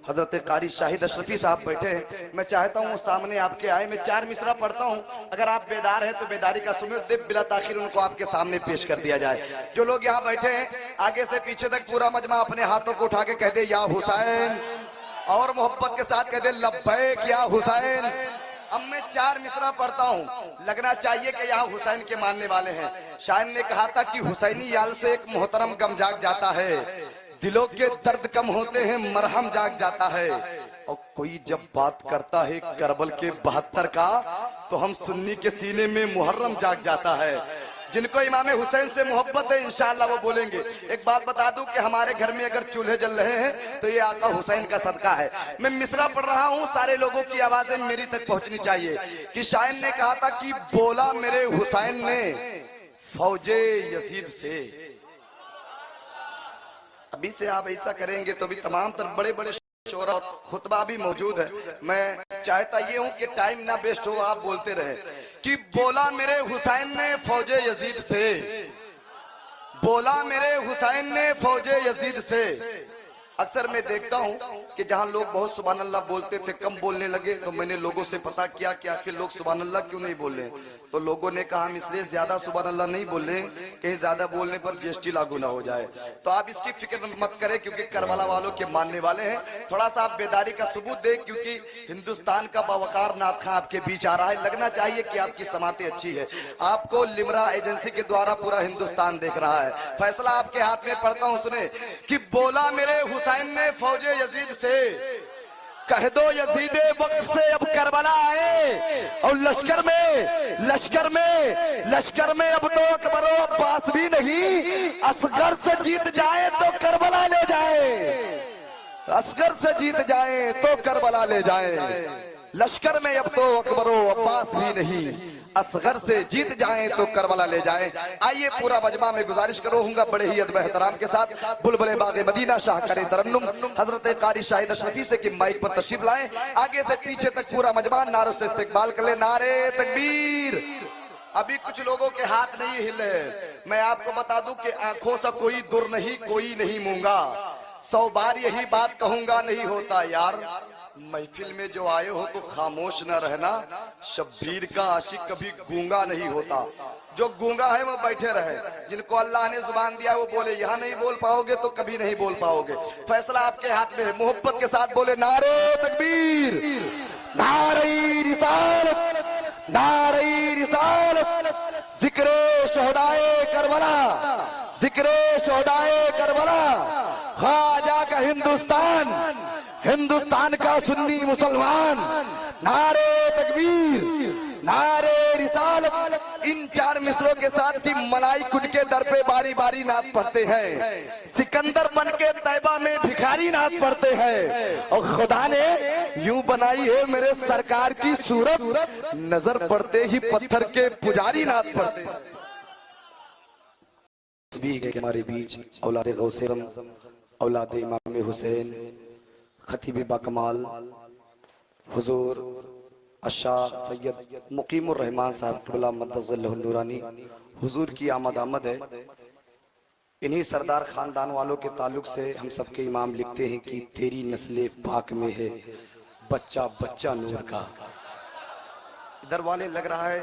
हजरत कारी शाहिद अशरफी साहब बैठे हैं। मैं चाहता हूँ सामने आपके आए, मैं 4 मिसरा पढ़ता हूँ, अगर आप बेदार हैं तो बेदारी का सुनो, दिल बिला ताखिर उनको आपके सामने पेश कर दिया जाए। जो लोग यहाँ बैठे हैं आगे से पीछे तक पूरा मजमा अपने हाथों को उठा के कह दे या हुसैन, और मोहब्बत के साथ कह दे लब्बैक या हुसैन। अब मैं 4 मिसरा पढ़ता हूँ, लगना चाहिए कि यहाँ हुसैन के मानने वाले हैं। शायर ने कहा था कि हुसैनी याल से एक मोहतरम गम जाग जाता है, दिलों के दर्द कम होते हैं मरहम जाग जाता है। और कोई जब बात करता है करबल के 72 का, तो हम सुन्नी के सीने में मुहर्रम जाग जाता है। जिनको इमाम हुसैन से मोहब्बत है इंशाअल्लाह वो बोलेंगे। एक बात बता दूं कि हमारे घर में अगर चूल्हे जल रहे हैं तो ये आका हुसैन का सदका है। मैं मिसरा पढ़ रहा हूं, सारे लोगों की आवाजें मेरी तक पहुंचनी चाहिए कि शायर ने कहा था कि बोला मेरे हुसैन ने फौजे यजीद से। अभी से आप ऐसा करेंगे तो भी तमाम तरफ बड़े बड़े शोरा और खुतबा भी मौजूद है। मैं चाहता ये हूं कि टाइम ना वेस्ट हो, आप बोलते रहे कि बोला मेरे हुसैन ने फौजे यजीद से, बोला मेरे हुसैन ने फौजे यजीद से। अक्सर मैं देखता हूं कि जहां लोग बहुत सुभान अल्लाह बोलते थे कम बोलने लगे, तो मैंने लोगों से पता किया कि आखिर लोग सुभान अल्लाह क्यों नहीं बोल रहे। तो लोगों ने कहा हम इसलिए ज्यादा सुभान अल्लाह नहीं बोल रहे कहीं ज्यादा बोलने पर जीएसटी लागू ना हो जाए। तो आप इसकी फिक्र मत करें क्योंकि करबला वालों के मानने वाले हैं। थोड़ा सा आप बेदारी का सबूत दें क्योंकि हिंदुस्तान का बावकार नाथ खां आपके बीच आ रहा है। लगना चाहिए कि आपकी समातें अच्छी है। आपको लिमरा एजेंसी के द्वारा पूरा हिंदुस्तान देख रहा है। फैसला आपके हाथ में, पढ़ता हूं सुने कि बोला मेरे हुसैन ने फौजे यजीद से, कह दो यजीदे वक्त से अब करबला आए, और लश्कर में अब तो अकबरो अब्बास भी नहीं, असगर से जीत जाए तो करबला ले जाए, असगर से जीत जाए तो करबला ले जाए। लश्कर में अब तो अकबरो अब्बास भी नहीं, असगर से जीत जाए तो करबला ले जाए। आइए पूरा मजमा में गुजारिश करूंगा बड़े ही अदब एहतराम के साथ बुलबुले बागे मदीना शाहकार तरन्नुम हजरत कारी शाहिद अशरफी से कि माइक पर तशरीफ लाएं। आगे से पीछे तक पूरा मजमा नारों से इस्तकबाल कर ले। नारे तकबीर। अभी कुछ लोगों के हाथ नहीं हिले। मैं आपको बता दूं कि आंखों से कोई दुर नहीं, कोई नहीं मूंगा। 100 बार यही बात कहूंगा, नहीं होता यार। महफिल में जो आए हो तो खामोश न रहना, शब्बीर का आशिक कभी गूंगा नहीं होता। जो गूंगा है वो बैठे रहे, जिनको अल्लाह ने जुबान दिया वो बोले। यहाँ नहीं बोल पाओगे तो कभी नहीं बोल पाओगे। फैसला आपके हाथ में है। मोहब्बत के साथ बोले नारे तकबीर, नारे रिसालत, नारे रिसालत, जिक्रे शोहदाए करबला, जिक्रे शोहदाए करबला। ख्वाजा का हिंदुस्तान, हिंदुस्तान का सुन्नी मुसलमान, नारे तकबीर, नारे रिसालत। इन 4 मिसरों के साथ ही मलाई कुट के दर पे बारी बारी नात पढ़ते हैं। सिकंदर बन के तैबा में भिखारी नात पढ़ते हैं। और खुदा ने यूं बनाई है मेरे सरकार की सूरत, नजर पड़ते ही पत्थर के पुजारी नात पढ़ते हैं। हमारे बीच औलादे गौसे आज़म, औलादे इमाम हुसैन, खतीब बाकमाल हुजूर अशाह सैयद मुकीमुर रहमान साहब क़िबला मद्दज़ल्लहु नूरानी हुजूर की आमद है। इन्हीं सरदार खानदान वालों के ताल्लुक से हम सबके इमाम लिखते हैं कि तेरी नस्ले पाक में है बच्चा बच्चा नूर का। इधर वाले लग रहा है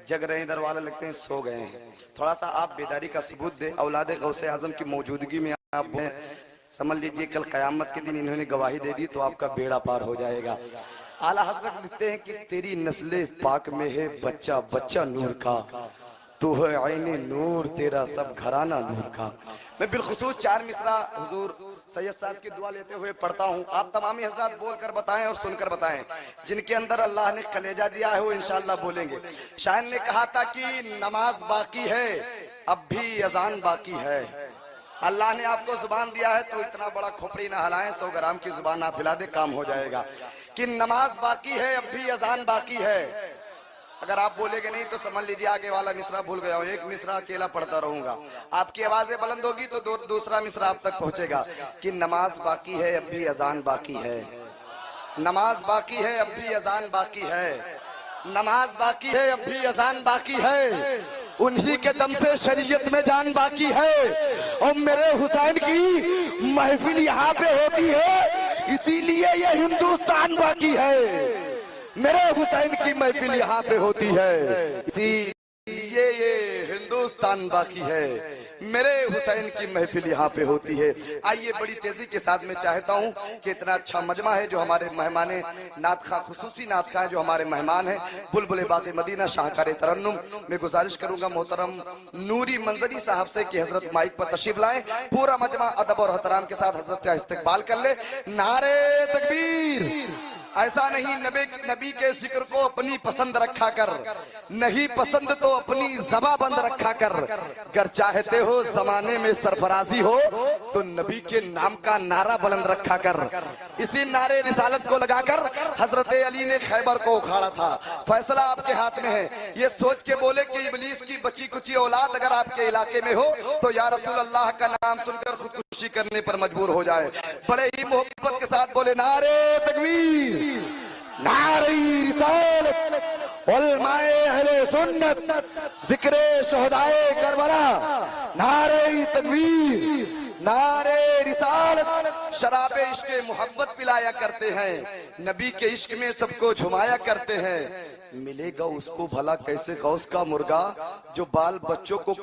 जग रहे हैं, इधर वाले लगते हैं सो गए हैं। थोड़ा सा आप बेदारी का सबूत दे। औलादे गौसे आजम की मौजूदगी में आप समझ लीजिए कल कयामत के दिन इन्होंने गवाही दे दी तो आपका बेड़ा पार हो जाएगा। आला हजरत लिखते हैं कि तेरी नस्ले पाक में है बच्चा बच्चा नूर का, तू है आईने नूर तेरा सब घराना नूर का। मैं बिलखुसूस 4 मिसरा हुजूर सैयद साहब की दुआ लेते हुए पढ़ता हूँ। आप तमामी हजरात बोलकर बताएं और सुनकर बताएं। जिनके अंदर अल्लाह ने कलेजा दिया है वो इंशाअल्लाह बोलेंगे। शायर ने कहा था कि नमाज बाकी है अब भी अजान बाकी है। अल्लाह ने आपको जुबान दिया है तो इतना बड़ा खोपड़ी ना हिलाएं, 100 ग्राम की जुबान आप हिला दे काम हो जाएगा। कि नमाज बाकी है अब भी अजान बाकी है। अगर आप बोलेंगे नहीं तो समझ लीजिए आगे वाला मिसरा भूल गया हूँ। एक मिसरा अकेला पढ़ता रहूंगा, आपकी आवाजें बुलंद होगी तो दूसरा मिसरा आप तक पहुंचेगा। कि नमाज बाकी है अब भी अजान बाकी है, नमाज बाकी है अब भी अजान बाकी है, नमाज बाकी है अब भी अजान बाकी है। उन्हीं के दम से शरीयत में जान बाकी है। और मेरे हुसैन की महफिल यहाँ पे होती है इसीलिए ये हिंदुस्तान बाकी है, मेरे हुसैन की महफिल यहाँ पे होती है, इसीलिए ये हिंदुस्तान बाकी है, मेरे हुसैन की महफिल यहाँ पे होती है। आइए बड़ी तेजी के साथ में चाहता हूँ कि इतना अच्छा मजमा है जो हमारे मेहमान नात खा, खुसूसी नात खा जो हमारे मेहमान हैं, बुलबुल बाक़ी मदीना शाहकार तरन्नुम, मैं गुजारिश करूंगा मोहतरम नूरी मंजरी साहब से कि हजरत माइक पर तशरीफ लाएं, पूरा मजमा अदब और एहतराम के साथ हजरत का इस्तकबाल कर ले। नारे तकबीर। ऐसा नहीं नबी के जिक्र को अपनी पसंद रखा कर, नहीं पसंद तो अपनी ज़बां बंद रखा कर, अगर चाहते हो जमाने में सरफराजी हो तो नबी के नाम का नारा बुलंद रखा कर। इसी नारे रिसालत को लगाकर हजरत अली ने खैबर को उखाड़ा था। फैसला आपके हाथ में है, ये सोच के बोले कि इब्लीस की बची कुची औलाद अगर आपके इलाके में हो तो या रसूल अल्लाह का नाम सुनकर खुदकुशी करने पर मजबूर हो जाए। बड़े ही मोहब्बत के साथ बोले नारे तकबीर, नारे रिसालत, उलमाए अहले सुन्नत, जिक्रे शुहदाए करबला, नारे तकबीर, नारे रिसालत। शराबे इश्क मोहब्बत पिलाया करते हैं, नबी के इश्क में सबको झुमाया करते हैं। मिलेगा उसको भला कैसे गौस का मुर्गा जो बाल बच्चों को